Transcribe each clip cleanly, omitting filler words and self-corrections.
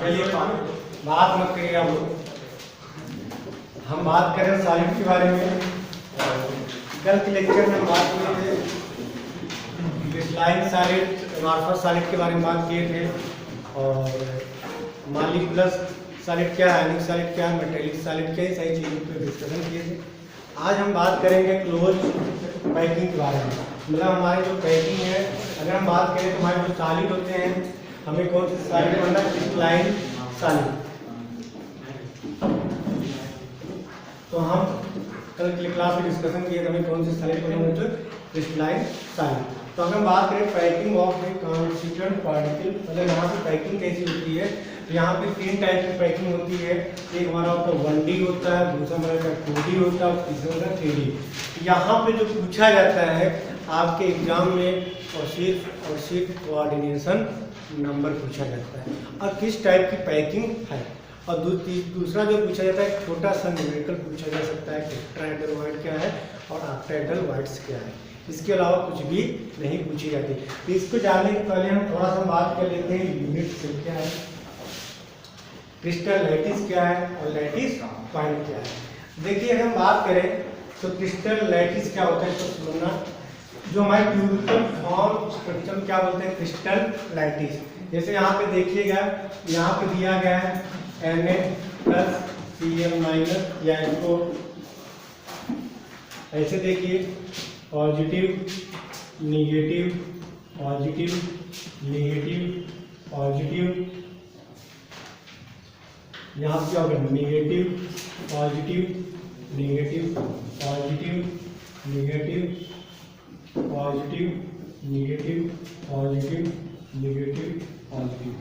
चलिए बात मत करिए आप लोग। हम बात करें सॉलिड के बारे में। कल के लेक्चर में हम बात किए थे क्रिस्टलाइन सॉलिड, अमॉर्फस सॉलिड के बारे में बात किए थे, और मॉलिक्यूलर सॉलिड क्या है, आयनिक सॉलिड क्या है, मेटेलिक सॉलिड क्या है, सही चीज़ों पर डिस्कशन किए थे। आज हम बात करेंगे क्लोज पैकिंग के बारे में। मतलब हमारी जो पैकिंग है, अगर हम बात करें तो हमारे जो सॉलिड होते हैं, हमें कौन सी सॉलिड बनना है, क्रिस्टलाइन सॉलिड। तो हम कल की क्लास में डिस्कशन किए हमें कौन सी सॉलिड बनना है, तो क्रिस्टलाइन सॉलिड। तो अगर हम बात करें packing of A constituent particle, मतलब यहाँ पे पैकिंग कैसी होती है, तो यहाँ पे तीन टाइप की पैकिंग होती है। एक हमारा होता है 1D होता है, दूसरा हमारा 2D होता है, और तीसरा होता है 3D। यहाँ पे जो पूछा जाता है आपके एग्जाम में, और सिर्फ कोऑर्डिनेशन नंबर पूछा जाता है और किस टाइप की पैकिंग है। और दूसरा जो पूछा जाता है, छोटा सा न्यूमेरिकल पूछा जा सकता है, टेट्राहेड्रल वाइड क्या है और ऑक्टाहेड्रल वाइड्स क्या है। इसके अलावा कुछ भी नहीं पूछी जाती। तो इसको जानने के पहले हम थोड़ा सा बात कर लेते हैं यूनिट सेल क्या है, क्रिस्टल लैटिस क्या है और लैटिस पॉइंट क्या है। देखिए अगर हम बात करें तो क्रिस्टल लैटिस क्या होता है, तो सुनना, जो हमारे क्यूबिकल फॉर्म स्ट्रक्चर क्या बोलते हैं, क्रिस्टल लैटिस। जैसे यहाँ पे देखिएगा, यहाँ पे दिया गया है Na+Cl- या इसको ऐसे देखिए, positive negative positive negative positive, यहाँ पे क्या होगा, negative positive negative positive negative positive negative positive negative positive.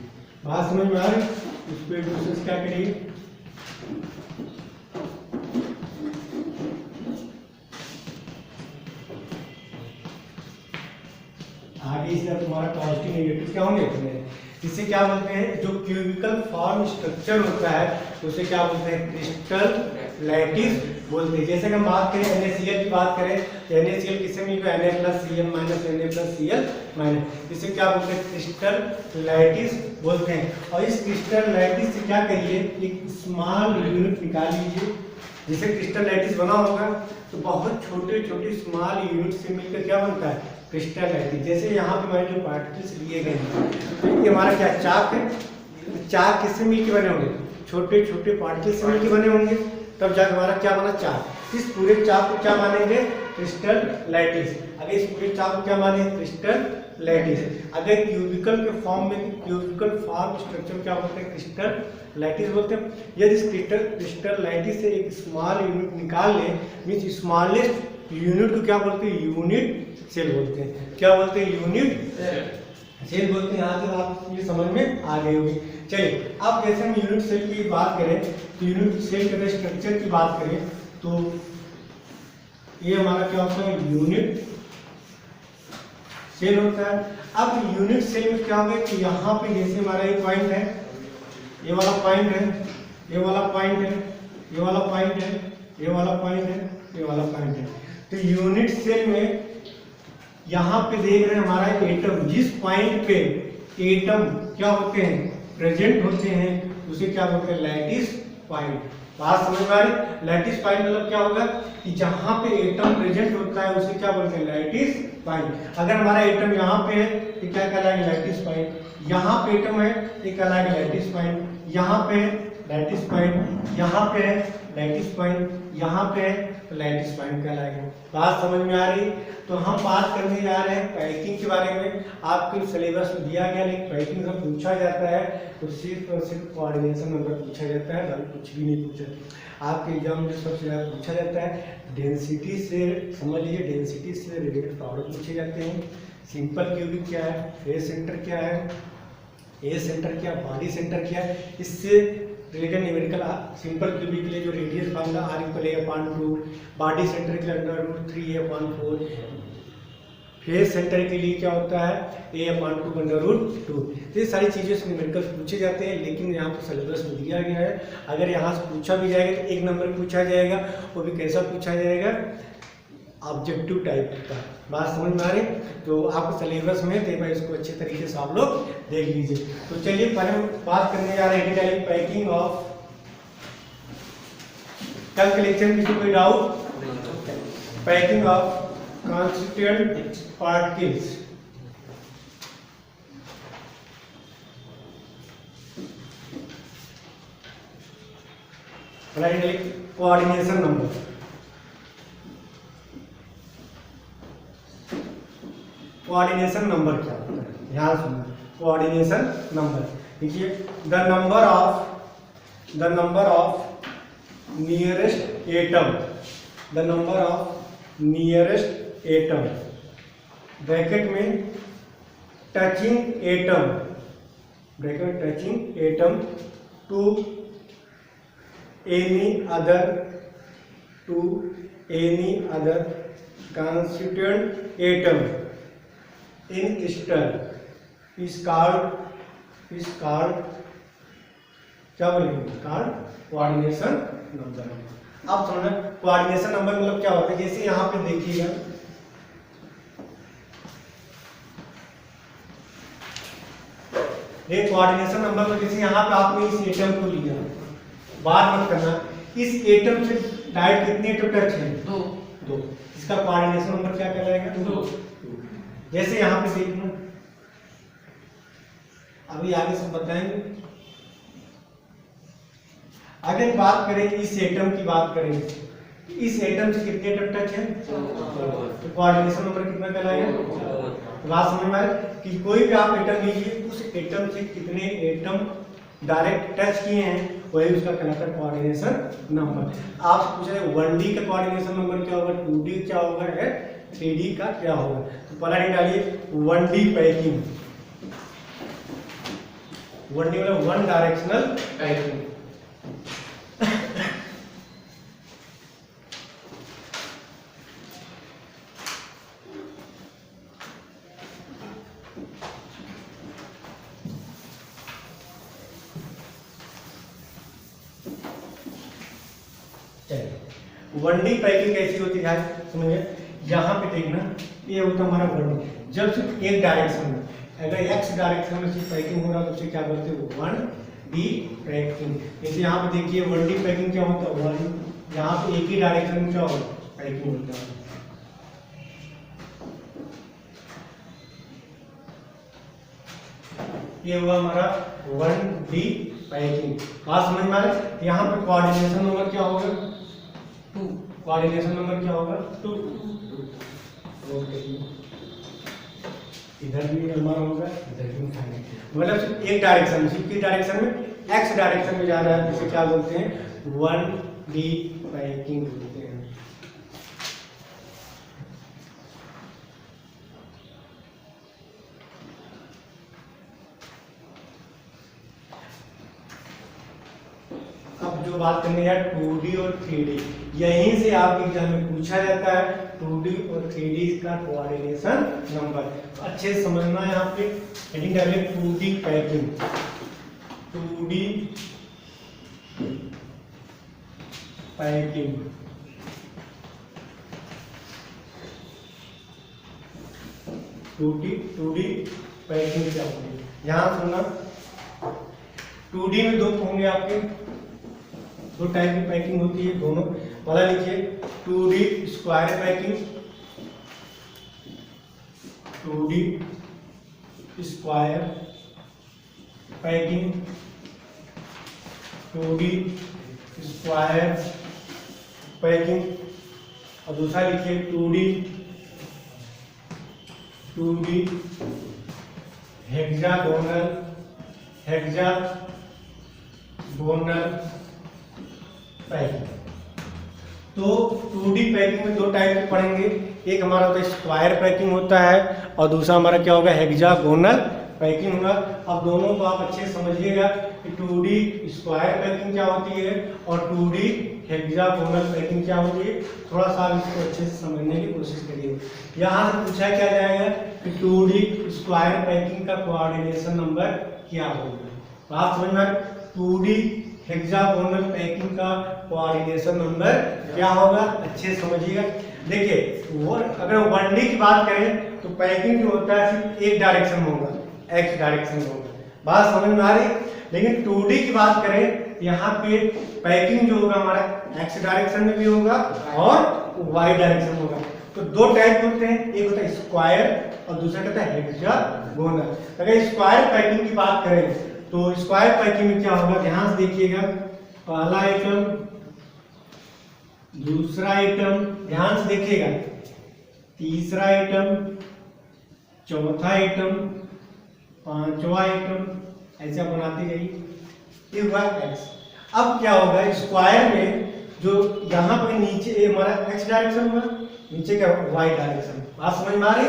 बात समझ में आ रही? इसको एक दूसरे से क्या करिए, आगे से तुम्हारा पॉजिटिव नेगेटिव क्या होंगे, इसे क्या बोलते हैं, जो क्यूबिकल फॉर्म स्ट्रक्चर होता है उसे क्या बोलते हैं, क्रिस्टल लैटिस बोलते हैं। जैसे कि हम बात करें NaCl की बात करें तो NaCl किससे मिलकर Na+Cl- Na+Cl-, इसे क्या बोलते हैं, क्रिस्टल लैटिस बोलते हैं। और इस क्रिस्टल लैटिस से क्या करिए, एक स्मॉल यूनिट निकाल लीजिए। जिसे क्रिस्टल लैटिस बना होगा तो बहुत छोटे छोटे स्मॉल यूनिट से मिलकर क्या बनता है, क्रिस्टल लैटिस। जैसे यहाँ पे हमारे जो पार्टिकल्स लिए गए हैं, तो ये हमारा क्या चाक है, चाक किससे मिलकर बने होंगे, छोटे छोटे पार्टिकल से मिलकर बने होंगे, तब जाकर हमारा क्या बना, चाक। इस पूरे चाक को क्या मानेंगे, क्रिस्टल लैटिस। अगर इस पूरे चाक को क्या माने, क्रिस्टल लैटिस। अगर क्यूबिकल के फॉर्म में, क्यूबिकल फॉर्म स्ट्रक्चर क्या बोलते हैं, क्रिस्टल लैटिस बोलते हैं। यदि इस क्रिस्टल लैटिस से एक स्मॉल यूनिट निकाल लें, मीन्स स्मॉलेस्ट यूनिट को क्या बोलते हैं, यूनिट सेल बोलते हैं। क्या बोलते हैं, यूनिट सेल बोलते हैं। यहाँ से आप ये समझ में आ गई होगी। चलिए अब जैसे हम यूनिट सेल की बात करें, तो यूनिट सेल के स्ट्रक्चर की बात करें तो ये हमारा क्या होता है, यूनिट सेल होता है। अब यूनिट सेल में क्या होगा कि यहाँ पे जैसे हमारा ये पॉइंट है, ये वाला पॉइंट है, ये वाला पॉइंट है, ये वाला पॉइंट है, ये वाला पॉइंट है, ये वाला पॉइंट है। तो यूनिट सेल में यहाँ पे देख रहे हैं हमारा एटम, जिस पॉइंट पे एटम क्या होते हैं, प्रेजेंट होते हैं, उसे क्या बोलते हैं, लैटिस पॉइंट। बात समझ में आ रही? लैटिस पॉइंट मतलब क्या होगा कि जहाँ पे एटम प्रेजेंट होता है उसे क्या बोलते हैं, लैटिस पॉइंट। अगर हमारा एटम यहाँ पे है तो क्या कहलाएगा, लैटिस पॉइंट। यहाँ पे एटम है तो कहलाएगा लैटिस पॉइंट। यहाँ पे है लैटिस पॉइंट, यहाँ पे है लैटिस पॉइंट, यहाँ पे है तो लैटिस पॉइंट कहलाएगा। बात समझ में आ रही? तो हम बात करने जा रहे हैं पैकिंग के बारे में। आपके सिलेबस में दिया गया, लेकिन पैकिंग से पूछा जाता है तो सिर्फ और सिर्फ कोऑर्डिनेशन नंबर पूछा जाता है, बाकी कुछ भी नहीं पूछा। आपके एग्जाम में सबसे ज़्यादा पूछा जाता है डेंसिटी से, समझ लीजिए डेंसिटी से रिलेटेड प्रॉब्लम पूछे जाते हैं। सिंपल क्यूबिक क्या है, फेस सेंटर क्या है, ए सेंटर क्या, बॉडी सेंटर क्या है, इससे रिलेटेड न्यूमेरिकल। सिंपल क्यूबिक के लिए जो radius formula r=a/2, body centre के लिए √3a/4, फेस सेंटर के लिए क्या होता है, a/2 ये सारी चीज़ें से न्यूमेरिकल पूछे जाते हैं। लेकिन यहाँ पर सिलेबस में दिया गया है, अगर यहाँ से पूछा भी जाएगा तो एक नंबर पूछा जाएगा, वो भी कैसा पूछा जाएगा, ऑब्जेक्टिव टाइप का। बात समझ में आ रही? तो आपके सिलेबस में थे भाई, इसको अच्छे तरीके से आप लोग देख लीजिए। तो चलिए पहले हम बात करने जा रहे हैं डिटेलिंग पैकिंग ऑफ कैलकुलेशन। किसी कोई doubt? Packing of constituent particles. Coordination number. Coordination number क्या होता है, ध्यान सुनना। कोऑर्डिनेशन नंबर देखिए, the number of nearest atom, the number of nearest atom bracket में touching atom, bracket touching atom to any other constituent atom in star is called क्या बोलेंगे? called coordination number। अब समझना कोऑर्डिनेशन नंबर मतलब क्या होता है। जैसे यहाँ पे देखिएगा, ये कोऑर्डिनेशन नंबर में जैसे यहाँ पे आपने इस एटम को लिया, बात मत करना इस एटम से डायरेक्ट कितने एटम टच है? दो। इसका कोऑर्डिनेशन नंबर क्या कहलाएगा? 2। जैसे यहाँ पे देखना, अभी आगे सब बताएंगे। अगर बात करें इस एटम की, बात करें इस एटम से कितने एटम टच है? तो कोऑर्डिनेशन नंबर कितना कहलाएगा? बात समझ में आए कि कोई भी आप एटम लीजिए, उस एटम से कितने एटम डायरेक्ट टच किए हैं, वही उसका कहलाता है कोऑर्डिनेशन नंबर। आप पूछ रहे 1D का कोऑर्डिनेशन नंबर क्या होगा, 2D क्या होगा, 3D का क्या होगा। तो पहला ही डालिए 1D पैकिंग। 1D मतलब one directional packing. One D packing कैसी होती है समझिए। यहाँ पे देखना, ये होता हमारा 1D। जब सिर्फ एक डायरेक्शन में, अगर x डायरेक्शन में सिर्फ पैकिंग हो रहा है तो उसे क्या बोलते हैं? 1D packing. जैसे यहाँ पे देखिए 1D पैकिंग क्या होता है? 1 यहाँ पे एक ही डायरेक्शन में क्या होगा? पैकिंग होता है। ये हुआ हमारा 1D पैकिंग। बात समझ में आ रहा है? यहाँ पे कोऑर्डिनेशन नंबर क्या होगा? 2। कोऑर्डिनेशन नंबर क्या होगा? 2। ओके, इधर भी हमारा होगा, इधर भी मतलब सिर्फ एक डायरेक्शन, सिर्फ की डायरेक्शन में, एक्स डायरेक्शन में जा रहा है, जिसे क्या बोलते हैं? 1D पैकिंग बोलते हैं। अब जो बात करनी है 2D और 3D, यहीं से आपके एग्जाम में पूछा जाता है 2D और 3D का कोऑर्डिनेशन नंबर। अच्छे से समझना है। यहाँ पे हेडिंग डालिए 2D packing. 2D packing, two D packing क्या होगी? यहाँ सुनना, 2D में दो होंगे आपके, दो टाइप की पैकिंग होती है दोनों। वाला लिखिए 2D square packing, 2D square packing, 2D square packing. और दूसरा लिखिए 2D हेक्सागोनल पैकिंग। तो 2D पैकिंग में दो टाइप के पढ़ेंगे, एक हमारा होता है स्क्वायर पैकिंग होता है और दूसरा हमारा क्या होगा? हेक्सागोनल पैकिंग होगा। अब दोनों को आप अच्छे से समझिएगा कि 2D स्क्वायर पैकिंग क्या होती है और 2D हेक्सागोनल पैकिंग क्या होती है। थोड़ा सा इसको अच्छे से समझने की कोशिश करिए। यहाँ से पूछा क्या जाएगा कि 2D स्क्वायर पैकिंग का कोऑर्डिनेशन नंबर क्या होगा। बात समझ में? 2D हेक्सागोनल पैकिंग का कोऑर्डिनेशन नंबर क्या होगा, अच्छे से समझिएगा। देखिए वो अगर 1D की बात करें तो पैकिंग जो होता है सिर्फ एक डायरेक्शन में होगा, एक्स डायरेक्शन में होगा, बात समझ में आ रही। लेकिन 2D की बात करें यहाँ पे पैकिंग जो होगा हमारा एक्स डायरेक्शन में भी होगा और वाई डायरेक्शन में होगा। तो दो टाइप होते हैं, एक होता है स्क्वायर और दूसरा कहता है हेक्सागोनल। अगर स्क्वायर पैकिंग की बात करें तो स्क्वायर पैकिंग में क्या होगा, ध्यान से देखिएगा, पहला आइटम, दूसरा आइटम, ध्यान से देखिएगा, तीसरा आइटम, चौथा आइटम, पांचवा आइटम, ऐसा बनाती गई, ये हुआ एक्स। अब क्या होगा स्क्वायर में, जो यहाँ पे नीचे हमारा एक्स डायरेक्शन हुआ, नीचे क्या वाई डायरेक्शन, बात समझ में आ रही,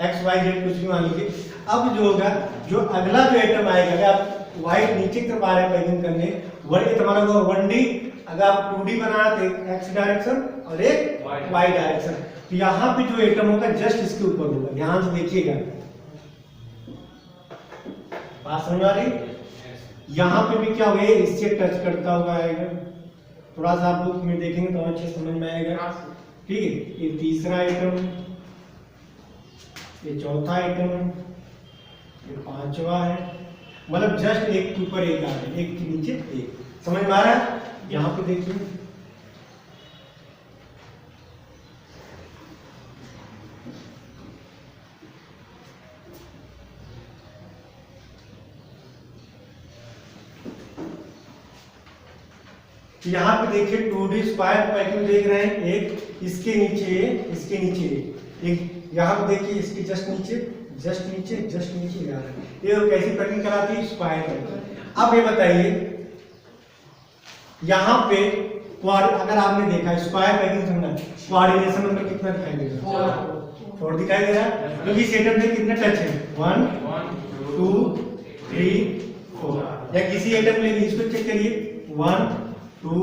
एक्स वाई जेड कुछ भी मान लीजिए। अब जो होगा, जो अगला जो आइटम आएगा, अगर आप वाई नीचे की तरफ आ रहे हैं पैकिंग करने, वर्ड तुम्हारा होगा 1D, अगर आप 2D बनाना तो एक एक्स डायरेक्शन और एक वाई डायरेक्शन। तो यहाँ पे जो आइटम होगा जस्ट इसके ऊपर होगा, ध्यान से देखिएगा, बात समझ आ रही। यहाँ पे भी क्या होगा, इससे टच करता हुआ आएगा, थोड़ा सा आप बुक में देखेंगे तो अच्छे समझ में आएगा, ठीक है। ये तीसरा आइटम, ये चौथा आइटम, ये पांचवा है, मतलब जस्ट एक के ऊपर एक आ रहा है, एक के नीचे एक, समझ में आ रहा है। यहाँ पे देखिए, यहाँ पे देखिए 2D स्क्वायर पैकिंग देख रहे हैं, एक इसके नीचे, इसके नीचे एक, यहाँ पे देखिए इसके जस्ट नीचे, जस्ट नीचे, जस्ट नीचे आ रहा है, ये कैसी पैकिंग कराती है, स्क्वायर पैकिंग। अब ये बताइए यहाँ पे अगर आपने देखा स्क्वायर पैकिंग समझना, कोऑर्डिनेशन नंबर कितना दिखाई देगा, 4 दिखाई दे रहा है, क्योंकि सेटअप में कितने टच है, 1 2 3 4, या किसी आइटम में इसको चेक करिए, 1 2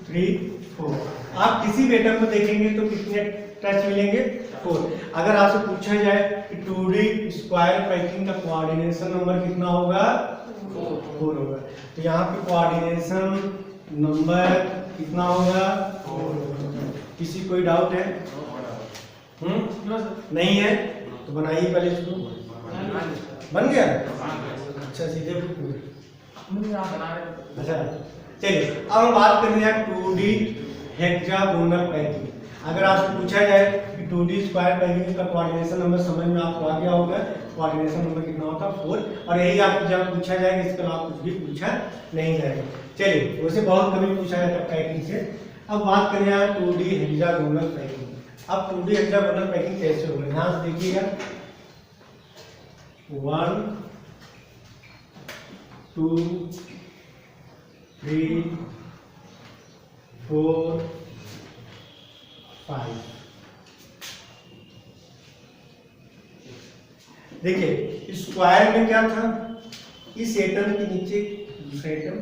3 4, आप किसी भी आइटम को देखेंगे तो कितने टच मिलेंगे, 4। अगर आपसे पूछा जाए कि 2D स्क्वायर पैकिंग का कोऑर्डिनेशन नंबर कितना होगा, 4 होगा, तो यहाँ पे कोऑर्डिनेशन नंबर कितना होगा, 4। किसी कोई डाउट है? नहीं है तो बनाइए पहले इसको, बन गया, अच्छा सीधे, अच्छा चलिए अब हम बात करते हैं 2D हेक्सागोनल पैकिंग। अगर आपसे पूछा जाए कि 2D स्क्वायर पैकिंग का कोऑर्डिनेशन नंबर समझ में आपको आ गया होगा, कोऑर्डिनेशन नंबर कितना होता है, 4, और यही आपको जब पूछा जाएगा, इसके अलावा कुछ भी पूछा नहीं जाएगा। चलिए वैसे बहुत कभी पूछा जाता है पैकिंग से। अब बात करें यहाँ 2D हेक्सागोनल पैकिंग। अब 2D हेक्सागोनल पैकिंग कैसे होगा, ध्यान से देखिएगा, 1 2 3 4 5। देखिए स्क्वायर में क्या था, इस एटम के नीचे दूसरा एटम,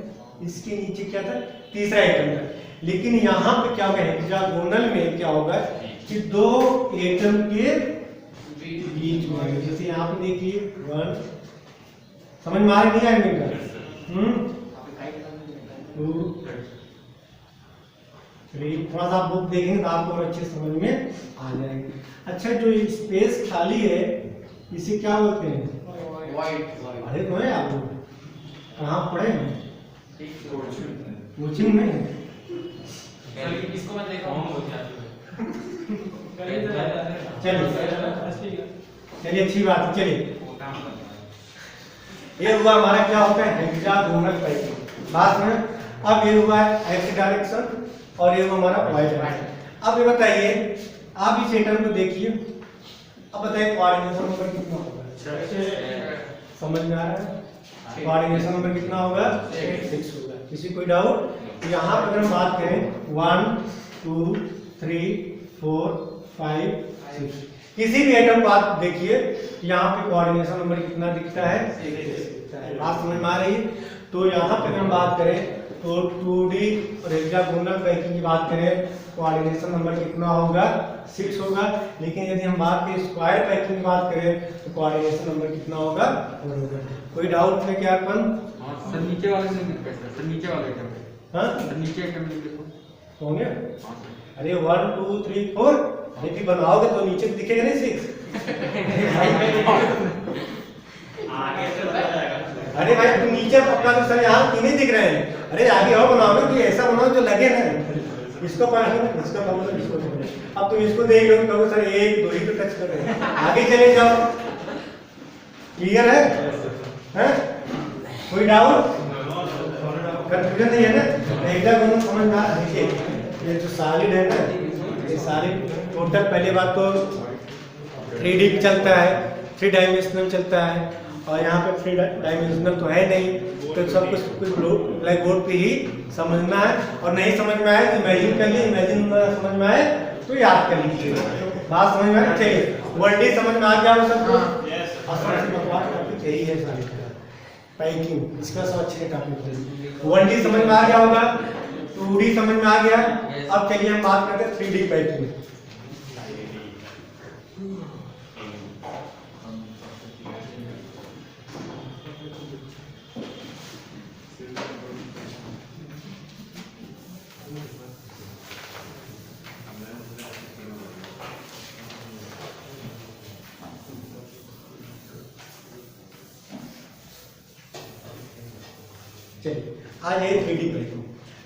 इसके नीचे क्या था, तीसरा एटम था। लेकिन यहाँ पे क्या होगा, हेक्सागोनल में क्या होगा कि दो एटम के बीच में, जैसे यहाँ पे देखिए 1, समझ में आ रही नहीं आएगा, 2 3, थोड़ा सा बुक देखेंगे तो आपको अच्छे समझ में आ जाएगी। अच्छा जो स्पेस खाली है इसे क्या बोलते हैं, अरे तो है आप लोग कहाँ पढ़े हैं, कोचिंग में इसको मत देखो, चलिए अच्छी बात है। चलिए ये हुआ हमारा क्या होता है, हेक्सागोनल पैकिंग, बात में। अब ये हुआ एक्स डायरेक्शन और ये हुआ हमारा वाई डायरेक्शन। अब ये बताइए, आप इस एटम को देखिए, अब बताइए कोऑर्डिनेशन नंबर कितना होगा, समझ में आ रहा है, कोऑर्डिनेशन नंबर कितना होगा, 6 होगा। किसी कोई डाउट? यहाँ पर अगर हम बात करें 1 2 3 4 5 6, किसी भी एटम को आप देखिए यहाँ पे कोऑर्डिनेशन नंबर कितना दिखता है, 6 बात समझ में आ रही है। तो यहाँ पे हम बात करें तो 2D और हेक्सागोनल पैकिंग की बात करें, कोऑर्डिनेशन नंबर कितना होगा, 6 होगा। लेकिन यदि हम बात करें स्क्वायर पैकिंग की बात करें तो कोऑर्डिनेशन नंबर कितना होगा, 4 होगा। कोई डाउट है क्या? सर नीचे वाले से सर नीचे वाले आइटम, हाँ सर नीचे आइटम लिख देखो, होंगे? अरे 1 2 3 4, अरे भी बनाओगे तो नीचे दिखेगा नहीं 6। अरे भाई तुम नीचे अपना तो सर यहाँ क्यों नहीं दिख रहे हैं? अरे आगे और बनाओ ना, कि ऐसा बनाओ जो लगे ना, इसको पढ़ो, इसको पढ़ो, इसको पढ़ो। अब तुम इसको देख लो तो सर 1 2 ही तो टच कर रहे हैं, आगे चले जाओ। क्लियर है? हैं? कोई डाउट? कंफ्यूजन नहीं है ना? एकदम दोनों समझ में आ। देखिए ये जो सॉलिड है ना, ये सॉलिड टोटल पहली बात तो 3D भी चलता है, 3 डायमेंशनल चलता है, और यहाँ पे 3 डायमेंशनल तो है नहीं, तो सब कुछ ब्लैक बोर्ड पे ही समझना है। और नहीं समझ में आए तो इमेजिन कर लिए, इमेजिन समझ में आए तो याद कर लीजिए। बात समझ में आए? चलिए 1D समझ में आ गया वो सबको? यही है सारी पैकिंग, इसका सब अच्छे टॉपिक है। 1D समझ में आ गया होगा, 2D समझ में आ गया। अब चलिए हम बात करते हैं 3D पैकिंग। चलिए आज है 3D पैकिंग।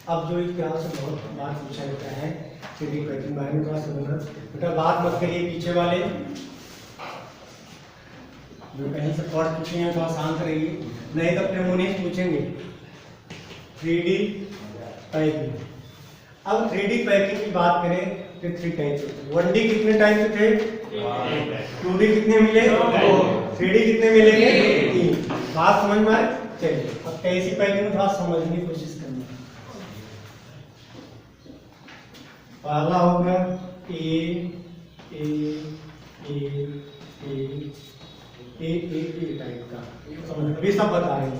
अब जो इस क्लास में बहुत बात पूछा जाता है 3D पैकिंग बारे में, थोड़ा समझना बेटा। बात मत करिए पीछे वाले जो कहीं से पढ़ चुके हैं, थोड़ा शांत रहिए, नहीं तो अपने मुनीस पूछेंगे। 3D पैकिंग, अब 3D पैकिंग की बात करें तो 3 टाइप के। 1D कितने टाइप के थे? 2D कितने मिले? 3D कितने मिलेंगे? 3। बात समझ में आए? चलिए अब कैसी पैकिंग थोड़ा समझने की कोशिश करनी। पहला होगा ए ए ए ए ए ए टाइप का, समझ अभी सब बता रहे हैं।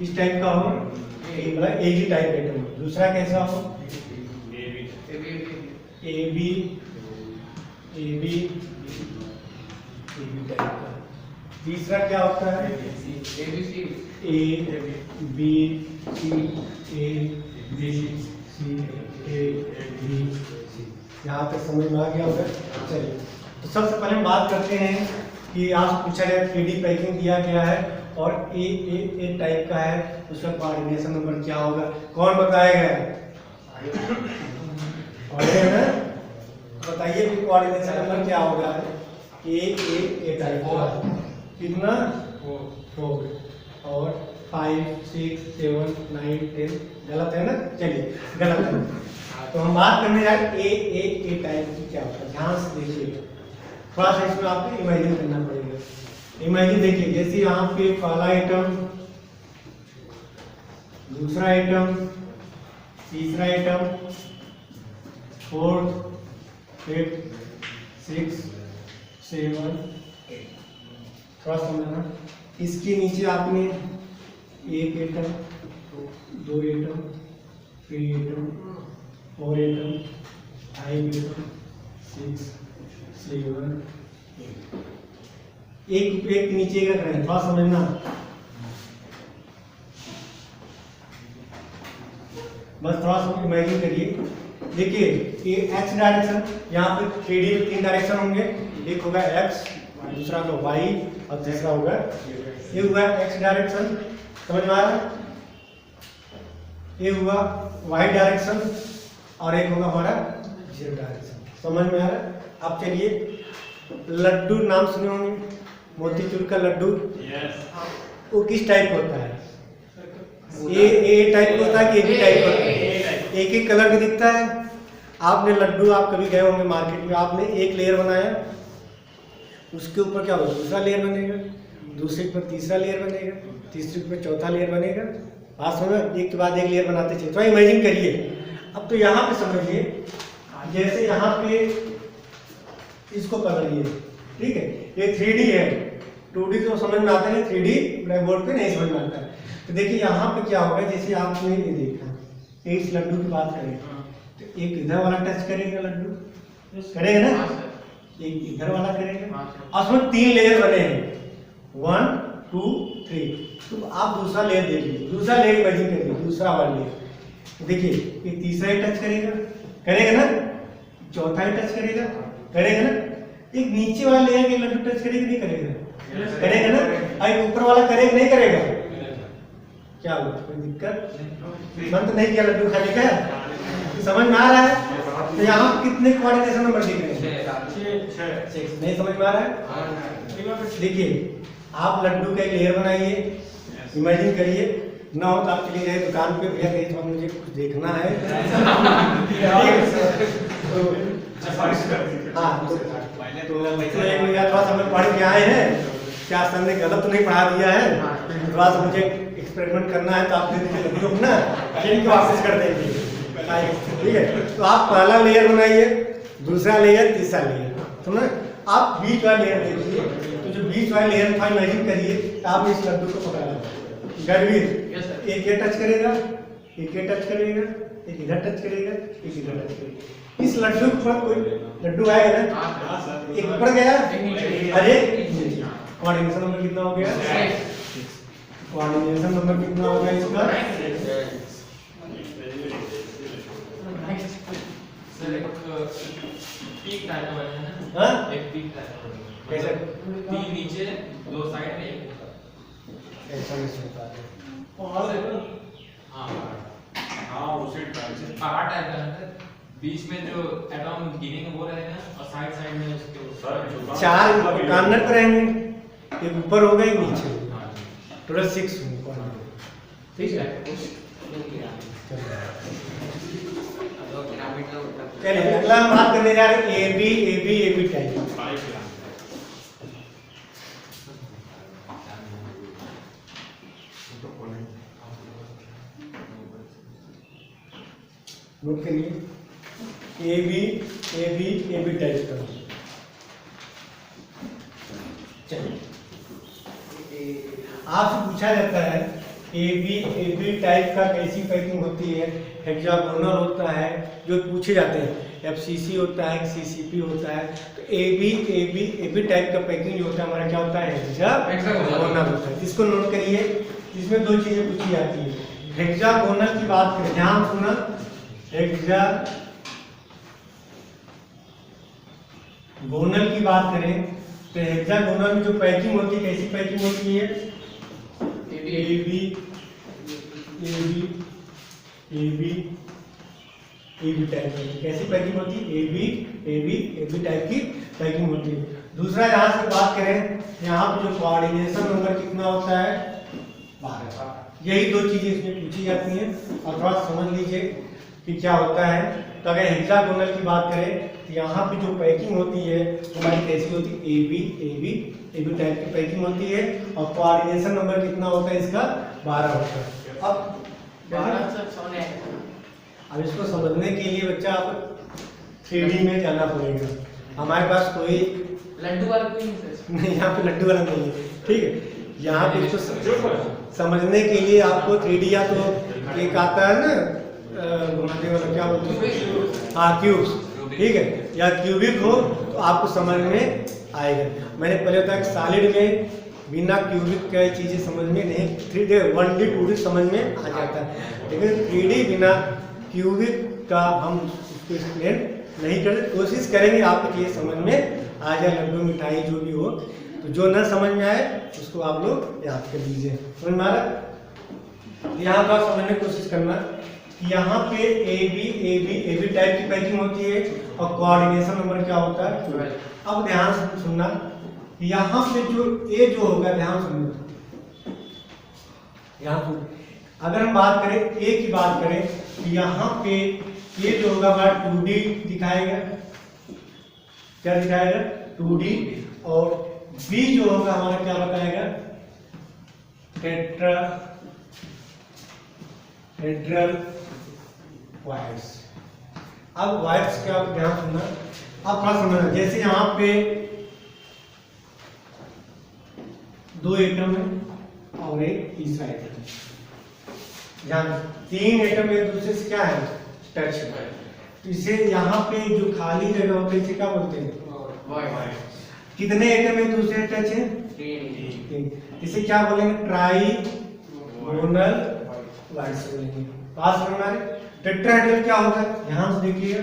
इस टाइप का हो, मतलब एक ही टाइप आइटम। दूसरा कैसा हो? ए बी टाइप का। तीसरा क्या होता है? A B C A B C. यहाँ तक समझ में आ गया होगा? चलिए तो सबसे पहले हम बात करते हैं कि आज पूछा गया 3D पैकिंग दिया गया है और ए टाइप का है, उसका कोऑर्डिनेशन नंबर क्या होगा? कौन बताएगा? बताइए कि कोऑर्डिनेशन नंबर क्या होगा? ए टाइप का कितना? 4 और 5 6 7 9 10। गलत है ना? चलिए गलत है। तो हम बात करने जा रहे ए टाइप की क्या होता है। ध्यान से देखिए, थोड़ा सा इसमें आपको इमेजिन करना पड़ेगा। इमेजिन देखिए, जैसे यहाँ पे पहला आइटम, दूसरा आइटम, तीसरा आइटम, 4 5 6 7 8। थोड़ा समझना, इसके नीचे आपने 1 item, 2 item, 3 item, 4 item, 5 item, 6 7 8। एक के नीचे का करें, थोड़ा समझना। बस थोड़ा सा इमेजिन करिए। देखिए ये एक्स डायरेक्शन, यहाँ पे 3D में 3 डायरेक्शन होंगे। एक होगा एक्स, दूसरा होगा वाई और तीसरा होगा ये हुआ एक्स डायरेक्शन। समझ में आ रहा है? ये हुआ वाई डायरेक्शन और एक होगा हमारा जेड डायरेक्शन। समझ में आ रहा है? अब चलिए, लड्डू नाम सुने होंगे, मोतीचूर का लड्डू। वो किस टाइप होता है? ए टाइप होता है कि एक ही टाइप होता है? एक ही कलर का दिखता है। आपने लड्डू, आप कभी गए होंगे मार्केट में, आपने एक लेयर बनाया, उसके ऊपर क्या होगा? दूसरा लेयर बनेगा, दूसरे पर तीसरा लेयर बनेगा, तीसरे पर चौथा लेयर बनेगा। बात समझ, एक के बाद एक लेयर बनाते चलिए। तो इमेजिन करिए। अब तो यहाँ पे समझिए, जैसे यहाँ पे इसको पकड़िए, ठीक है? ये 3D है, 2D तो समझ में आता है, 3D ब्लैक बोर्ड पे नहीं समझ में आता है। तो देखिए यहाँ पे क्या होगा, जैसे आपने ये देखा, इस लड्डू की बात करें तो एक इधर वाला टच करेगा, लड्डू करेगा ना, एक इधर वाला करेगा, और उसमें 3 लेयर बने हैं, 1 2 3। तो आप दूसरा लेयर देख लीजिए, दूसरा लेयर इमेजिन करिए, दूसरा वाला लेयर। देखिए ये तीसरा ही टच करेगा, करेगा ना, चौथा ही टच करेगा, करेगा ना। एक नीचे वाला लेयर के लड्डू टच करेगा नहीं करेगा, करेगा ना। और ऊपर वाला करेगा नहीं करेगा, क्या हुआ, कोई दिक्कत? मन तो नहीं किया लड्डू खाने का, समझ में आ रहा है? तो यहाँ कितने कोऑर्डिनेशन नंबर दिख रहे हैं? 6। नहीं समझ में आ रहा है? देखिए आप लड्डू का एक लेयर बनाइए, इमेजिन करिए, ना हो तो आप चलिए जाए दुकान पे, भैया कहीं तो मुझे कुछ देखना है। हाँ तो एक भैया थोड़ा सा पढ़ के आए हैं, क्या सर ने गलत तो नहीं पढ़ा दिया है, थोड़ा सा मुझे एक्सपेरिमेंट करना है, तो आप दे दीजिए लड्डू ना, इनकी वापस कर देंगे, ठीक है। तो आप पहला लेयर बनाइए, दूसरा लेयर, तीसरा लेयर, समझ? आप बीच वाला लेयर दे दीजिए, तो जो बीच वाला लेयर था इमेजिन करिए आप इस लड्डू को पकड़ा गरवीर, एक ये टच करेगा, एक ये टच करेगा, एक इधर टच करेगा, एक इधर टच करेगा। इस लड्डू पर कोई लड्डू आएगा ना, एक ऊपर गया, अरे कोऑर्डिनेशन नंबर कितना हो गया? कोऑर्डिनेशन नंबर कितना हो गया इसका? सर एक पीक टाइप का बना है ना? हाँ? एक पीक टाइप का बना है। कैसे? 3 नीचे, 2 साइड में, एक ऊपर। ऐसा नहीं सोचता है। हाँ उसी पहाड़ टाइप का है, बीच में जो एटॉम गिनेंगे वो रहेगा, और साइड साइड में उसके चार कॉर्नर पर रहेंगे, एक ऊपर होगा एक नीचे होगा, टोटल 6 होंगे, ठीक है। चलिए अगला हम बात करने जा रहे हैं ए बी टाइप। नोट करिए ए बी टाइप का। चलिए आपसे पूछा जाता है ए बी टाइप का कैसी पैकिंग होती है, हेक्सागोनल होता है, जो पूछे जाते हैं, एफसीसी होता है, सीसीपी होता है। तो ए बी टाइप का पैकिंग जो होता है हमारा क्या होता है, हेक्सागोनल होता है। इसको नोट करिए, इसमें 2 चीजें पूछी जाती है। हेक्सागोनल की बात करें, ध्यान सुना, हेक्सागोनल की बात करें तो हेक्सागोनल में जो पैकिंग होती है कैसी पैकिंग होती है, ए बी टाइप की कैसी पैकिंग होती है, ए बी टाइप की पैकिंग होती है। दूसरा यहाँ से बात करें, यहाँ पे जो कोऑर्डिनेशन नंबर कितना होता है, 12। यही 2 चीजें इसमें पूछी जाती हैं, और थोड़ा समझ लीजिए कि क्या होता है। तो अगर हेक्सागोनल की बात करें तो यहाँ पे जो पैकिंग होती है हमारी कैसी होती है, ए बी टाइप की पैकिंग होती है, और कोऑर्डिनेशन नंबर कितना होता है इसका, 12 होता है। अब 12 अब इसको समझने के लिए बच्चा आप 3D में जाना पड़ेगा। हमारे पास कोई लड्डू वाला कोई नहीं, यहाँ पे लड्डू वाला नहीं है, ठीक है। यहाँ पे इसको समझने के लिए आपको 3D या तो एक आता है ना घुमाने वाला, क्या बोलते हैं, हाँ क्यूब्स, ठीक है, या क्यूबिक हो तो आपको समझ में आएगा। मैंने पहले बताया सॉलिड में बिना क्यूबिक का चीजें समझ में नहीं, 3D 1D 2D समझ में आ जाता है, लेकिन 3D बिना क्यूबिक का हम उसको एक्सप्लेन नहीं कर, कोशिश करेंगे आपको ये समझ में आ जाए, लड्डू मिठाई जो भी हो। तो जो न समझ में आए उसको आप लोग याद कर लीजिए, समझ में आ रहा? यहाँ पर समझने की कोशिश करना, यहाँ पे ए बी टाइप की पैकिंग होती है, और कोऑर्डिनेशन नंबर क्या होता है। अब ध्यान से सुनना, यहाँ पे जो ए जो होगा, ध्यान सुनना, यहाँ सुन, अगर हम बात करें ए की बात करें तो यहाँ पे ए जो होगा हमारा 2D दिखाएगा, क्या दिखाएगा, 2D, और बी जो होगा हमारा क्या बताएगा, टेट्राहेड्रल वायर्स। अब वायर्स का ध्यान सुनना, अब थोड़ा समझना, जैसे यहाँ पे 2 एटम है और एक तीसरा एटम है, यहाँ 3 एटम एक दूसरे से क्या है, टच है, तो इसे यहाँ पे जो खाली जगह होती है इसे क्या बोलते हैं, कितने एटम एक दूसरे टच है, 3। इसे क्या बोलेंगे, ट्राइगोनल वायर्स बोलेंगे। पास में हमारे टेट्राहेड्रल क्या होता है, ध्यान से देखिए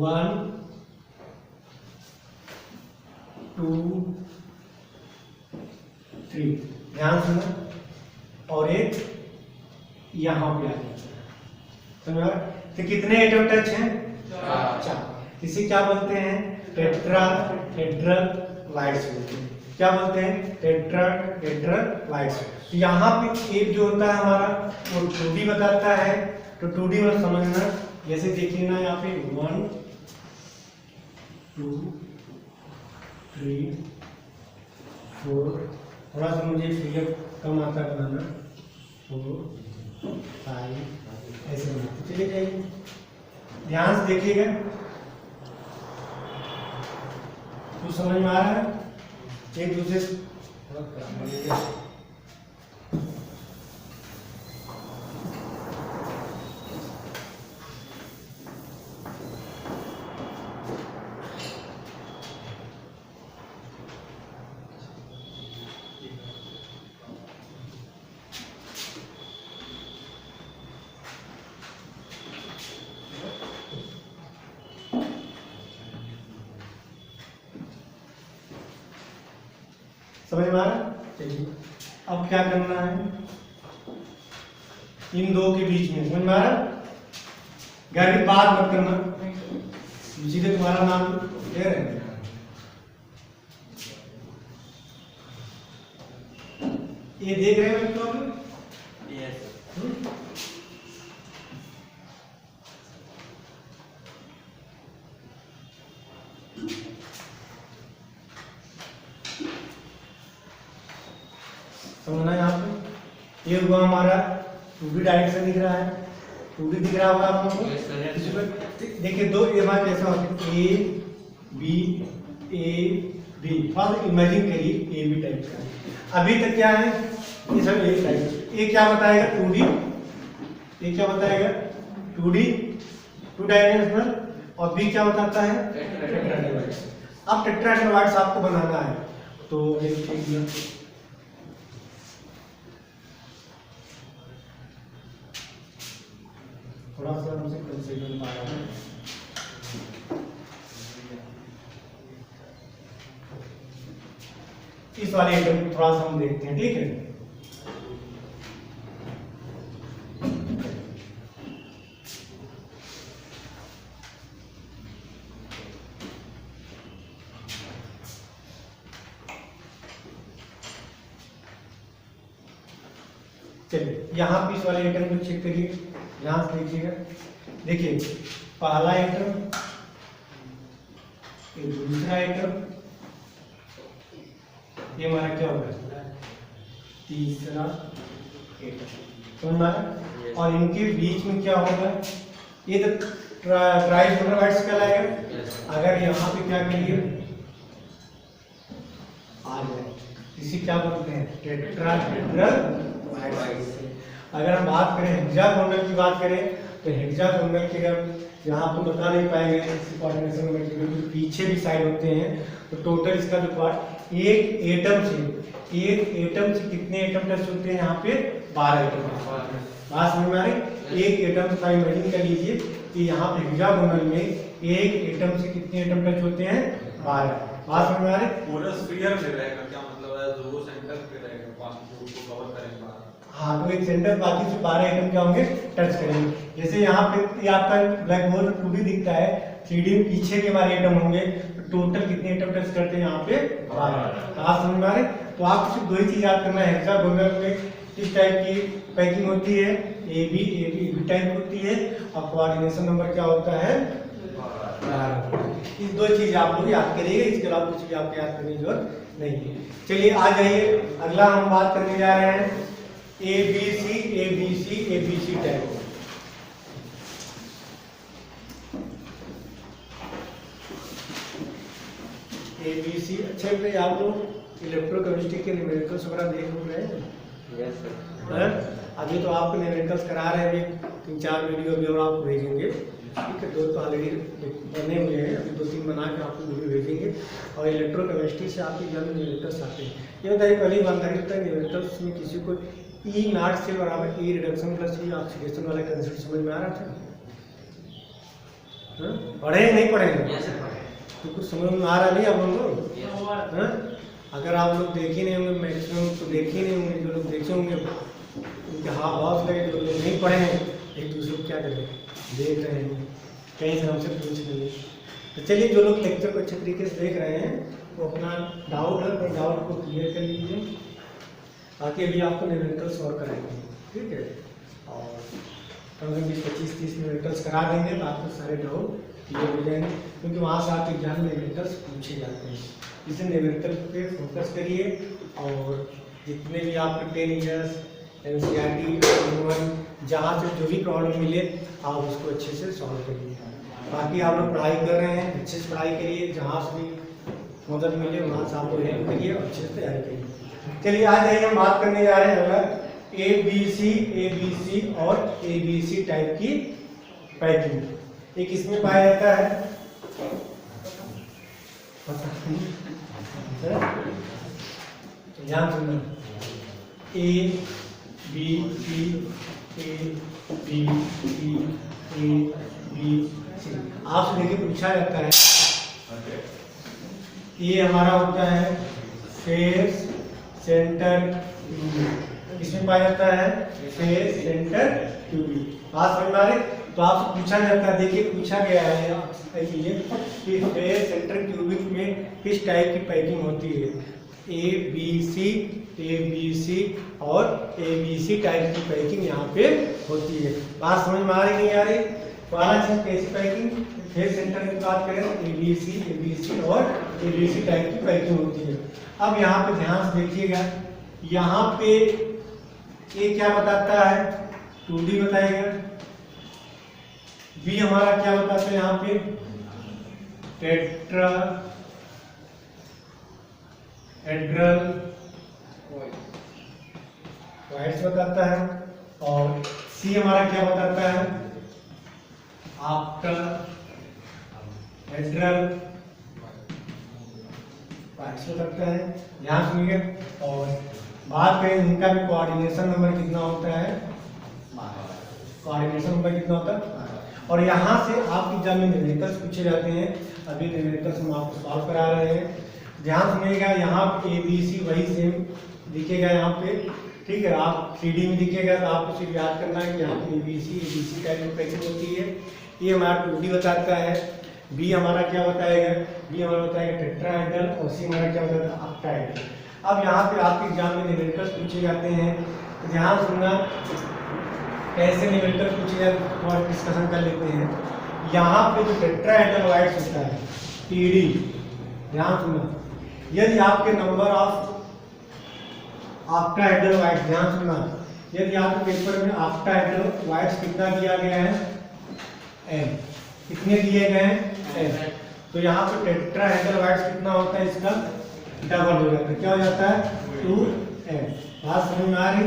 1 2 3, ध्यान सुना, और एक यहां पे आ जाता है, समझ। तो कितने एटम टच हैं, 4। इसे क्या बोलते हैं, टेट्राहेड्रल लाइट्स बोलते हैं। क्या बोलते हैं, टेट्राहेड्रल लाइट्स। तो यहाँ पे एक जो होता है हमारा वो 2D बताता है, तो 2D में समझना, जैसे देखिए ना यहाँ पे 1 2 3 4, थोड़ा सा मुझे फिगर कम आता है बनाना, 4 5 ऐसे बनाते चले जाइए, ध्यान से देखिएगा। तो समझ में आ रहा है, एक दूसरे से समझ में आ रहा है। चलिए अब क्या करना है, इन दो के बीच में, समझ में आ रहा है। घर की बात मत करना, सीधे तुम्हारा नाम ले रहे हैं। ये देख रहे हैं तो समझना, यहाँ पे ये हुआ हमारा 2D डायरेक्शन दिख रहा है, 2D दिख रहा होगा आप लोगों को। देखिए दो ये हमारे कैसा होता है, ए बी, और इमेजिन करिए ए बी टाइप का। अभी तक क्या है, ये सब ए टाइप। ए क्या बताएगा, 2D, ये क्या बताएगा 2D 2 डायमेंशनल, और बी क्या बताता है, टेट्राहेड्रल। अब टेट्राहेड्रल आपको बनाना है, तो एक थोड़ा सा हमसे कंसीडर पा रहा है। इस वाले आइटम को थोड़ा सा हम देखते हैं, ठीक है। चलिए यहाँ पे इस वाले आइटम को चेक करिए, ध्यान से देखिएगा। देखिए पहला आइटम, ये दूसरा आइटम, ये हमारा क्या होगा, तीसरा आइटम, समझ में आ रहा। और इनके बीच में क्या होगा, ये तो ट्राइहेड्रल लाइट्स कहलाएगा। अगर यहाँ पे क्या करिए आ जाए, इसे क्या बोलते हैं, टेट्राहेड्रल। अगर हम बात करें हेक्सागोनल की बात करें, तो हेक्सागोनल के यहाँ तो बता नहीं पाएंगे, कोऑर्डिनेशन में क्योंकि पीछे भी साइड होते हैं। तो टोटल इसका जो पार्ट, एक एटम से कितने एटम टच होते हैं, यहाँ पे 12 एटम। बात समझ में आ रही। एक एटम का इमेजिन कर लीजिए कि यहाँ पे हेक्सागोनल में एक एटम से कितने एटम टच होते हैं, 12। बात समझ में आ रही। पूरा स्फीयर में रहेगा, क्या मतलब है, जो सेंटर पे रहेगा, पास को कवर करेंगे। हाँ, तो एक सेंटर, बाकी से 12 आइटम क्या होंगे, टच करेंगे। जैसे यहाँ पे आपका ब्लैक बोर्ड 2D दिखता है, 3D में पीछे के हमारे आइटम होंगे, तो टोटल कितने आइटम टच करते हैं, यहाँ पे 12। आप समझ में आ रहे। तो आपको सिर्फ 2 ही चीज याद करना है, हेक्सागोनल में किस टाइप की पैकिंग होती है, ए बी टाइप होती है, और कोऑर्डिनेशन नंबर क्या होता है, 12। इस 2 चीज आप लोग याद करिएगा, इसके अलावा कुछ भी आपको याद करने की जरूरत नहीं है। चलिए आ जाइए, अगला हम बात करने जा रहे हैं ABC टाइप। ABC अच्छे पे आप लोग इलेक्ट्रोकेमिस्ट्री के न्यूमेरिकल्स वगैरह देख रहे हैं। Yes sir. अभी तो आपको न्यूमेरिकल्स करा रहे हैं, 3-4 वीडियो भी और आपको भेजेंगे। ठीक है, 2 तो ऑलरेडी बने हुए हैं, अभी 2-3 बना के आपको वीडियो भेजेंगे। और इलेक्ट्रोकेमिस्ट्री से आपके एग्जाम में न्यूमेरिकल्स आते हैं। ये बताइए पहली जानकारी होता है न्यूमेरिकल्स में किसी को ई नॉट से बराबर ई रिडक्शन प्लस ई ऑक्सीडेशन वाला कंसेप्ट समझ में आ रहा था? हाँ? पढ़े हैं नहीं पढ़े हैं? तो कुछ समझ में आ रहा नहीं आप लोगों को? हाँ? अगर आप लोग देखे नहीं होंगे मैक्सिमम तो देखे नहीं होंगे, जो लोग देखे होंगे उनके हाथ बहुत लगे, जो लोग नहीं पढ़े हैं एक दूसरे को क्या करें देख रहे हैं, कहीं से हमसे पूछ लेंगे। तो चलिए जो लोग लेक्चर को अच्छे तरीके से देख रहे हैं वो अपना डाउट है अपने डाउट को क्लियर कर लीजिए, ताकि अभी आपको न्यूमेरिकल सॉल्व कराएंगे, ठीक है। और कम से कम 20-25-30 न्यूमेरिकल्स करा देंगे तो आपको सारे डाउट क्लियर हो जाएंगे, क्योंकि वहाँ से आपके एग्जाम में न्यूमेरिकल्स पूछे जाते हैं। इसे न्यूमेरिकल पे फोकस करिए और जितने भी आपके 10 ईयर्स NCERT जहाँ से जो भी प्रॉब्लम मिले आप उसको अच्छे से सॉल्व करिए। बाकी आप लोग पढ़ाई कर रहे हैं, अच्छे से पढ़ाई करिए, जहाँ से भी मदद मिले वहाँ से आप लोग हेल्प करिए और अच्छे से तैयारी करिए। चलिए आज आइए हम बात करने जा रहे हैं अगर ABC और ABC टाइप की पैकिंग। एक इसमें पाया जाता है, ध्यान सुनना, ABC आपसे देखिए पूछा जाता है, ये हमारा होता है फेस सेंटर ट्यूबिंग, इसमें पाया जाता है फेस सेंटर ट्यूबिंग। बात समझ में आ रही? तो आपसे पूछा जाता है, देखिए पूछा गया है आपसे कि फेस सेंटर ट्यूबिंग में किस टाइप की पैकिंग होती है। ABC और ABC टाइप की पैकिंग यहाँ पे होती है। बात समझ में आ रही नहीं आ रही? कैसी पैकिंग फेस सेंटर की बात करें ABC और ABC टाइप की पैकिंग होती है। अब यहाँ पे ध्यान से देखिएगा, यहाँ पे ये क्या बताता है 2D बताएगा, B हमारा क्या बताता है यहाँ पे टेट्राहेड्रल क्वाड्स बताता है, और C हमारा क्या बताता है ऑक्टाहेड्रल क्वाड्स बताता है। ध्यान सुनिए और बात करें इनका भी कोऑर्डिनेशन नंबर कितना होता है, कोऑर्डिनेशन नंबर कितना होता है। और यहाँ से आपके एग्जाम में न्यूमेरिकल्स पूछे जाते हैं, अभी न्यूमेरिकल्स हम आपको सॉल्व करा रहे हैं। ध्यान सुनिएगा, यहाँ पे ABC वही सेम दिखेगा यहाँ पे, ठीक है। आप 3D में दिखेगा तो आपको सिर्फ याद करना है कि यहाँ पे ABC टाइप की पैकिंग होती है। ये हमारा 2D बताता है। B हमारा क्या बताएगा, B हमारा बताएगा टेट्राहेड्रल और C हमारा क्या बताता है ऑक्टाहेड्रल। अब यहाँ पे आपके एग्जाम में न्यूमेरिकल्स पूछे जाते हैं, ध्यान सुनना कैसे न्यूमेरिकल्स पूछे जाते और डिस्कशन कर लेते हैं। यहाँ पे जो टेट्राहेड्रल वाइड्स होता है TD, ध्यान सुनना, यदि आपके नंबर ऑफ ऑक्टाहेड्रल वाइड्स, ध्यान सुनना, यदि आपके पेपर में ऑक्टाहेड्रल वाइड्स कितना दिया गया है n, कितने दिए गए हैं n, तो यहाँ पे टेट्राहेड्रल वाइड्स कितना होता है, इसका डबल हो जाता है, क्या हो जाता है 2n। बात समझ में आ रही?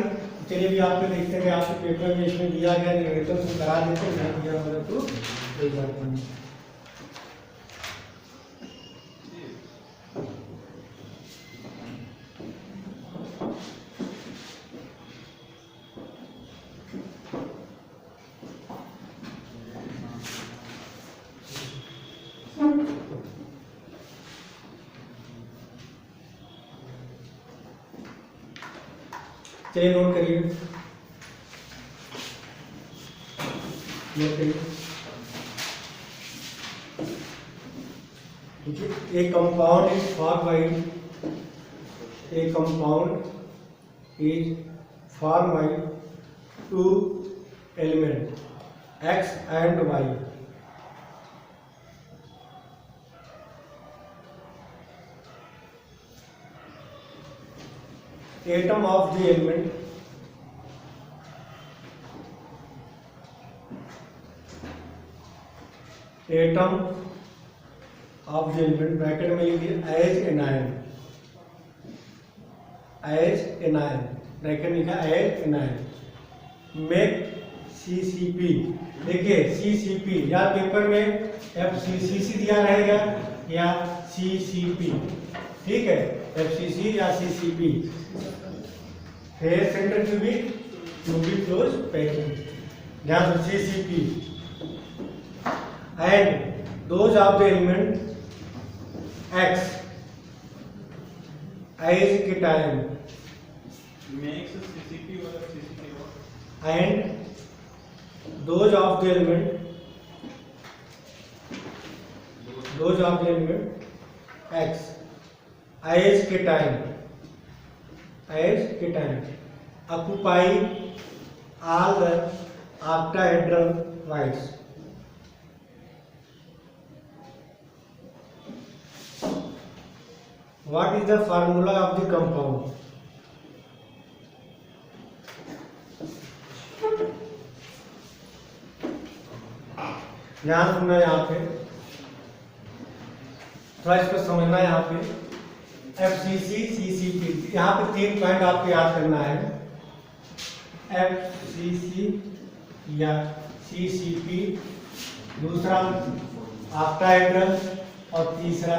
चलिए भी आपको देखते हैं आपके पेपर में इसमें दिया गया न्यूमेरिकल्स तो करा देते हैं, नहीं दिया होगा तो कोई बात नहीं। चलिए नोट करिए, एक compound is form by two element X and Y. Atom of the element bracket में लिखिए एज एनायन ब्रैकेट लिखा एज एनायन मेक CCP। देखिए CCP या पेपर में FCC दिया रहेगा या CCP, ठीक है, FCC या CCP। Face centre cubic close packing, ध्यान से CCP। And those of the element X as cation makes CCP or CCP what? and those of the element X as cation occupy all the octahedral whites. What is the formula of the compound? ध्यान सुनना यहाँ पे, थोड़ा इसको समझना। यहाँ पे FCC CCP, यहाँ पे 3 पॉइंट आपको याद करना है। FCC या CCP, दूसरा ऑक्टाहेड्रल और तीसरा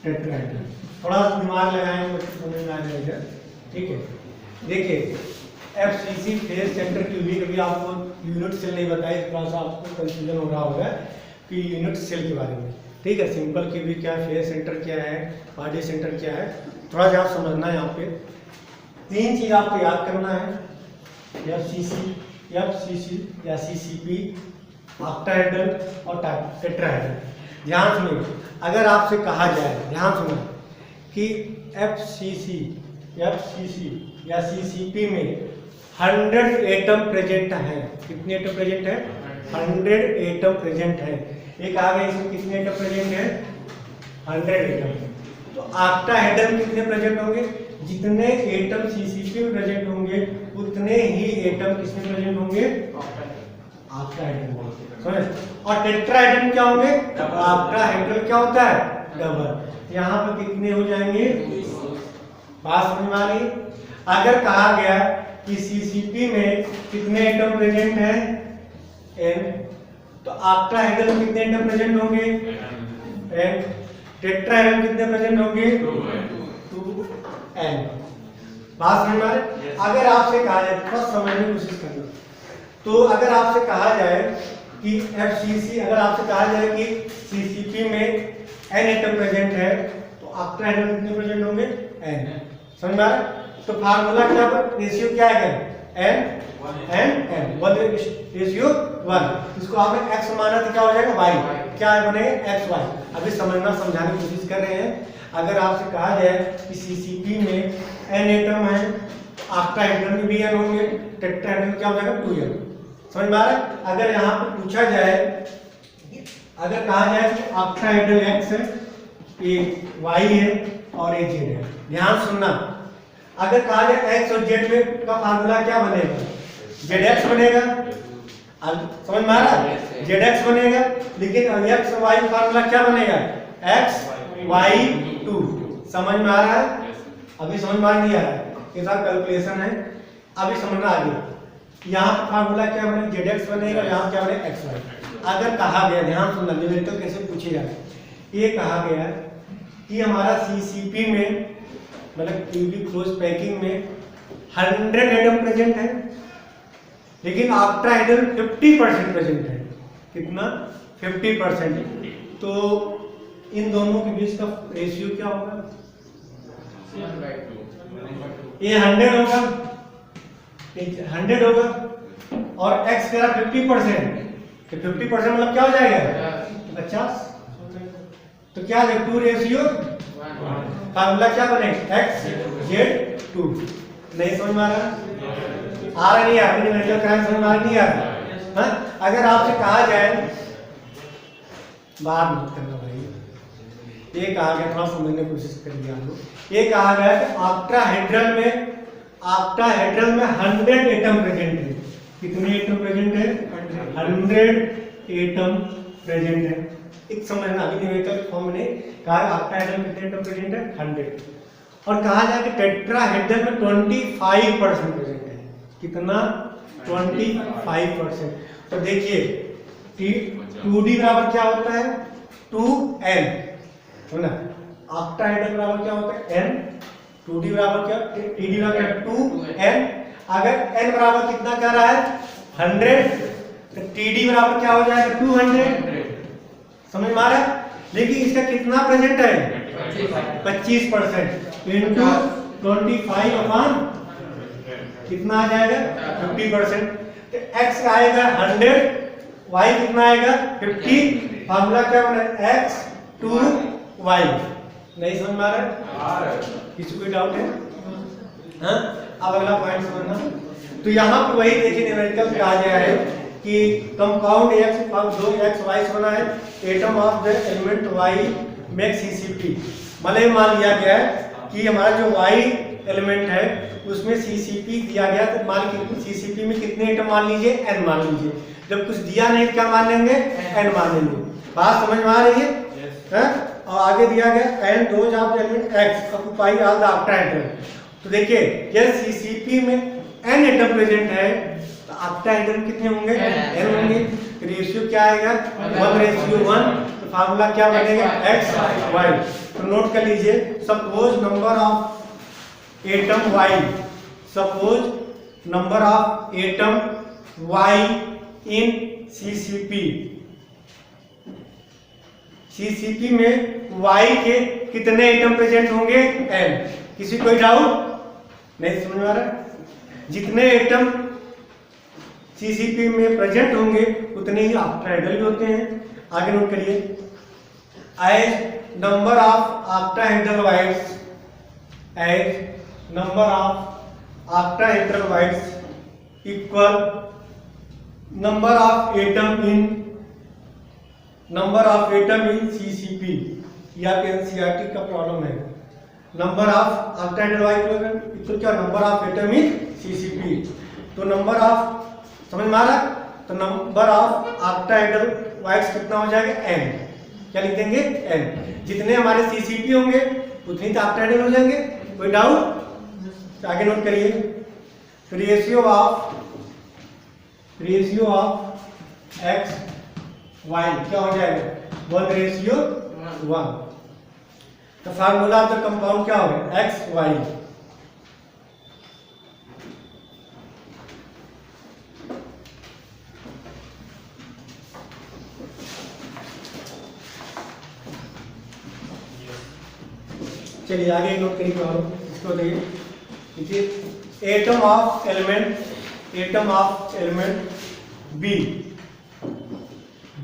टेट्राहेड्रल। थोड़ा दिमाग लगाएंगे तो समझ में आ जाएगा, ठीक है। देखिए FCC फेस सेंटर क्यूबिक, अभी आपको यूनिट सेल नहीं बताया, थोड़ा सा आपको कंफ्यूजन हो रहा होगा कि यूनिट सेल के बारे में, ठीक है। सिंपल क्यूबिक क्या है, फेस सेंटर क्या है, बॉडी सेंटर क्या है, थोड़ा सा आप समझना है। यहाँ पे 3 चीज आपको याद करना है, FCC या CCP, ऑक्टाहेड्रल और टेट्राहेड्रल। ध्यान सुनिए, अगर आपसे कहा जाए, ध्यान सुनो, कि FCC या CCP में 100 एटम प्रेजेंट है, कितने एटम प्रेजेंट है? 100 एटम प्रेजेंट है। एक आगे इसमें कितने एटम प्रेजेंट है? 100 एटम। तो ऑक्टाहेड्रल में कितने प्रेजेंट होंगे? जितने एटम CCP में प्रेजेंट होंगे उतने ही एटम किसमें प्रेजेंट होंगे? ऑक्टाहेड्रल। समझ? और टेट्राहेड्रल क्या होंगे? ऑक्टाहेड्रल क्या होता है? डबल। यहाँ पर कितने हो जाएंगे? बात समझ में आ रही? अगर कहा गया कि CCP में कितने एटम प्रेजेंट हैं? n, तो ऑक्टाहेड्रल में कितने एटम प्रेजेंट होंगे? n। टेट्राहेड्रल में कितने प्रेजेंट होंगे? 2n। बात समझ में आ रही? अगर आपसे कहा जाए, थोड़ा समझने की कोशिश करना, तो अगर आपसे कहा जाए कि FCC, अगर आपसे कहा जाए कि CCP में n एटम प्रेजेंट है, तो ऑक्टाहेड्रल में कितने प्रेजेंट होंगे? n। समझ में आ रहा? तो फार्मूला क्या है, रेशियो क्या है? n 1 ratio 1। इसको आपने x माना तो क्या हो जाएगा? y। क्या बनेगा? xy। अभी समझना, समझाने की कोशिश कर रहे हैं। अगर आपसे कहा जाए कि CCP में n एटम है, तो ऑक्टाहेड्रल में भी n होंगे, टेट्राहेड्रल में क्या हो जाएगा? 2n। समझ में आ रहा है? अगर यहाँ पे पूछा जाए, अगर कहा जाए कि ऑक्टाहेड्रल x है, ये y है और ये z है, ध्यान सुनना। अगर कहा जाए x और z में का फार्मूला क्या बनेगा? zx बनेगा। समझ में आ रहा है? zx बनेगा, लेकिन x और y का फार्मूला क्या बनेगा? x y 2। समझ में आ रहा है? अभी समझ में नहीं आ रहा है, ये सारा कैलकुलेशन है, अभी समझना आ गया। यहाँ पर फार्मूला क्या बनेगा? zx बनेगा, यहाँ क्या बनेगा? xy। अगर कहा गया, ध्यान सुनना, न्यूमेरिकल कैसे पूछे जाए, ये कहा गया कि हमारा CCP में, मतलब क्यूबिक क्लोज पैकिंग में 100 एटम प्रेजेंट है, लेकिन ऑक्टाहेड्रल 50% प्रेजेंट है। कितना? 50%। तो इन दोनों के बीच का रेशियो क्या होगा? ये 100 होगा, 100 होगा, और x कह रहा 50%, तो 50% मतलब क्या हो जाएगा? 50। तो क्या है? 2 रेशियो 1। फार्मूला क्या बनेगा? x z 2। नहीं समझ में आ रहा? आ रहा नहीं? आपने मेडिकल कराया, समझ में आ नहीं आ रहा? हाँ? अगर आपसे कहा जाए, बात मत करना भाई, ये कहा गया, थोड़ा समझने की कोशिश करिए आप लोग। ये कहा गया कि ऑक्टाहेड्रल में 100 एटम प्रेजेंट है। कितने एटम प्रेजेंट है? 100 एटम प्रेजेंट है। एक समझना, अभी न्यूमेरिकल फॉर्म ने कहा ऑक्टाहेड्रल में कितने एटम प्रेजेंट है? 100। और कहा जाए कि टेट्राहेड्रल में 25% प्रेजेंट है। कितना? 25%। तो देखिए 2D बराबर क्या होता है 2n, है ना। ऑक्टाहेड्रल बराबर क्या होता है n, 2D बराबर क्या, TD बराबर क्या 2n। अगर n बराबर कितना कह रहा है 100, तो TD बराबर क्या हो जाएगा 200। समझ में आ रहा है। लेकिन इसका कितना प्रेजेंट है 25% इंटू 25 अपॉन कितना आ जाएगा 50%। तो x आएगा 100, y कितना आएगा 50। फार्मूला क्या बना x टू y। नहीं समझ में आ रहा है, किसी कोई डाउट है? हाँ, अब अगला पॉइंट समझना। तो यहाँ पर वही देखिए न्यूमेरिकल कहा गया है कि कंपाउंड x और 2xy होना है, atom of the element y make CCP। मतलब मान लिया गया है कि हमारा जो y एलिमेंट है उसमें CCP दिया गया, तो मान CCP में कितने एटम मान लीजिए n मान लीजिए। जब कुछ दिया नहीं क्या मान लेंगे n मान लेंगे। बात समझ में आ रही है? और आगे दिया गया n those of the element x occupy all the octahedral. तो देखिए यह CCP में n एटम प्रेजेंट है, तो ऑक्टाहेड्रल कितने होंगे n होंगे। रेशियो क्या आएगा 1:1। तो फार्मूला क्या बनेगा x y। तो नोट कर लीजिए, suppose number of atom y, suppose number of atom y in CCP। CCP में y के कितने एटम प्रेजेंट होंगे n। किसी कोई डाउट नहीं समझ में आ रहा? जितने एटम CCP में प्रेजेंट होंगे उतने ही ऑक्टाहेड्रल भी होते हैं। आगे नोट करिए, as number of octahedral voids, as number of octahedral voids equal number of atom in CCP। या NCERT का प्रॉब्लम है। Number of octahedral voids equal क्या, number of atom in CCP। तो नंबर ऑफ, समझ में आ रहा? तो नंबर ऑफ ऑक्टाहेड्रल वाइड्स कितना हो जाएगा n। क्या लिख देंगे n। जितने हमारे CCP होंगे उतनी तो ऑक्टाहेड्रल हो जाएंगे। कोई डाउट? तो आगे नोट करिए, रेशियो ऑफ x y क्या हो जाएगा 1:1। तो फार्मूला ऑफ द कंपाउंड क्या होगा x y। चलिए आगे नोट करिए इसको देखिए, atom of element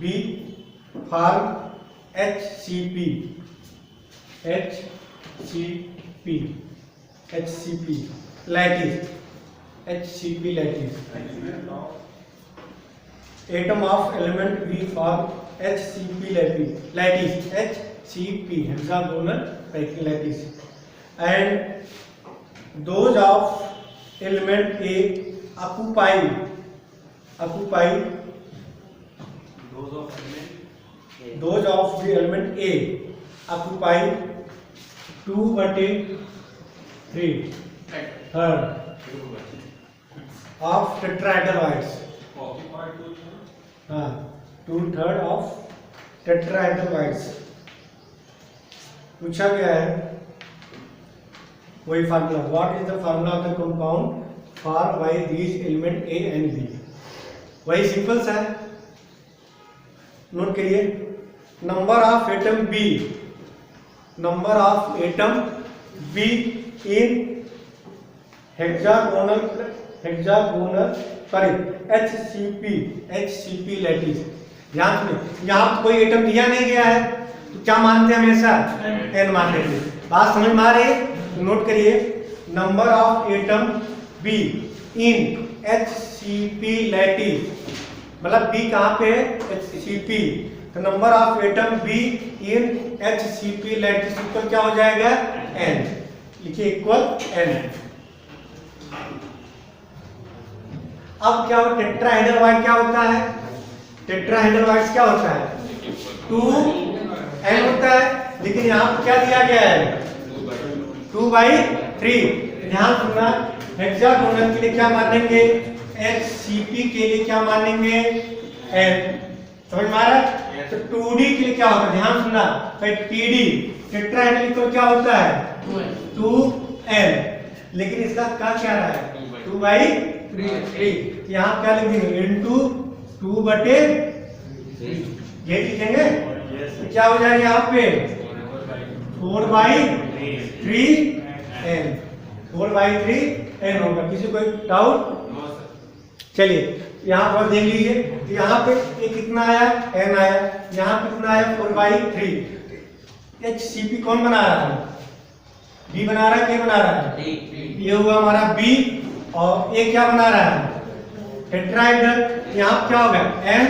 B for HCP lattice, HCP lattice. Atom of element B for HCP lattice, HCP hexagonal lattice. And those of element A occupy those of the element A occupy 2/3 of tetrahedral voids। हाँ, 2/3 of tetrahedral voids। पूछा गया है वही formula, what is the formula of the compound for why these element A and B। वही simple सा है, note करिए, number of atom B in hexagonal sorry HCP lattice. यहाँ कोई एटम दिया नहीं गया है तो क्या मानते हैं हमेशा n मानते हैं। बात समझ में आ रही है? नोट करिए, number of atom B in HCP lattice, मतलब B कहाँ पे है HCP। तो number of atom B in HCP lattice equal क्या हो जाएगा n। लिखिए इक्वल n। अब क्या हो, टेट्राहेड्रल वाइड क्या होता है, टेट्राहेड्रल वाइड क्या होता है 2n होता है। लेकिन यहाँ पर क्या दिया गया है 2/3। ध्यान सुनना, हेक्सागोनल के लिए क्या मानेंगे HCP के लिए क्या मानेंगे n, समझ में आ रहा है? तो 2D के लिए क्या होता है, ध्यान सुनना, तो TD टेट्राहेड्रल इक्वल क्या होता है 2n, लेकिन इसका क्या रहा है 2/3, यहाँ क्या लिख देंगे इनटू 2/3, ये लिखेंगे तो क्या हो जाएगा यहाँ पे 4/3n, 4/3n होगा। किसी कोई डाउट? चलिए यहाँ पर देख लीजिए, तो यहाँ पे ये कितना आया n आया, यहाँ पे कितना आया 4/3। HCP कौन बना रहा है, B बना रहा है, K बना रहा है, ये हुआ हमारा B, और A क्या बना रहा है टेट्राहेड्रल, यहाँ क्या होगा n,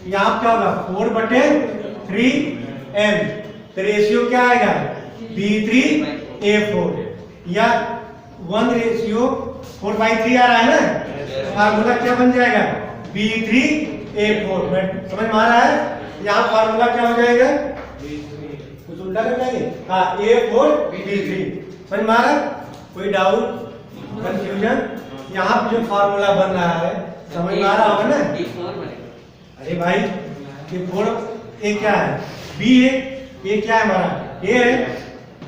यहाँ क्या होगा 4/3n, तो रेशियो क्या आएगा B3A4, या 1:4/3 आ रहा है ना, फार्मूला क्या बन जाएगा B3A4, समझ में आ रहा है? यहाँ फार्मूला क्या हो जाएगा, कुछ उल्टा कर जाएंगे, हाँ A4B3, समझ में आ रहा है? कोई डाउट कंफ्यूजन? यहाँ पे जो फार्मूला बन रहा है समझ में आ रहा होगा ना? अरे भाई ये 4 A क्या है, B है, A क्या है हमारा A है,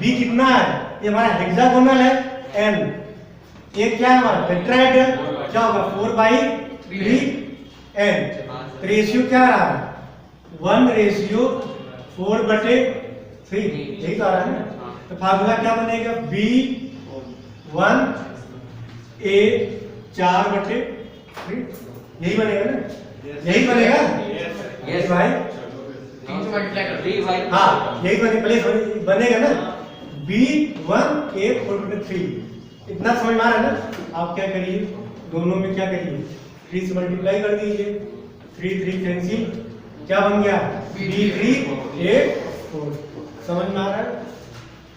B कितना है, ये हमारा हेक्सागोनल है n, A क्या है हमारा टेट्राहेड्रल, क्या होगा 4/3n, रेशियो क्या रहा है 1:4/3, यही तो आ रहा है ना, तो फार्मूला क्या बनेगा B1A4/3, यही बनेगा ना, यही बनेगा यस भाई, हाँ यही बनेगा ना B1A4/3, इतना समझ में आ रहा है ना? आप क्या करिए, दोनों में क्या करिए 3 से मल्टीप्लाई कर दीजिए, 3 कैंसिल, क्या बन गया B3A4, समझ में आ रहा है?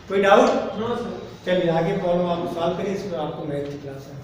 कोई डाउट? चलिए आगे प्रॉब्लम आप सॉल्व करिए, इसमें आपको मैथ की क्लास है।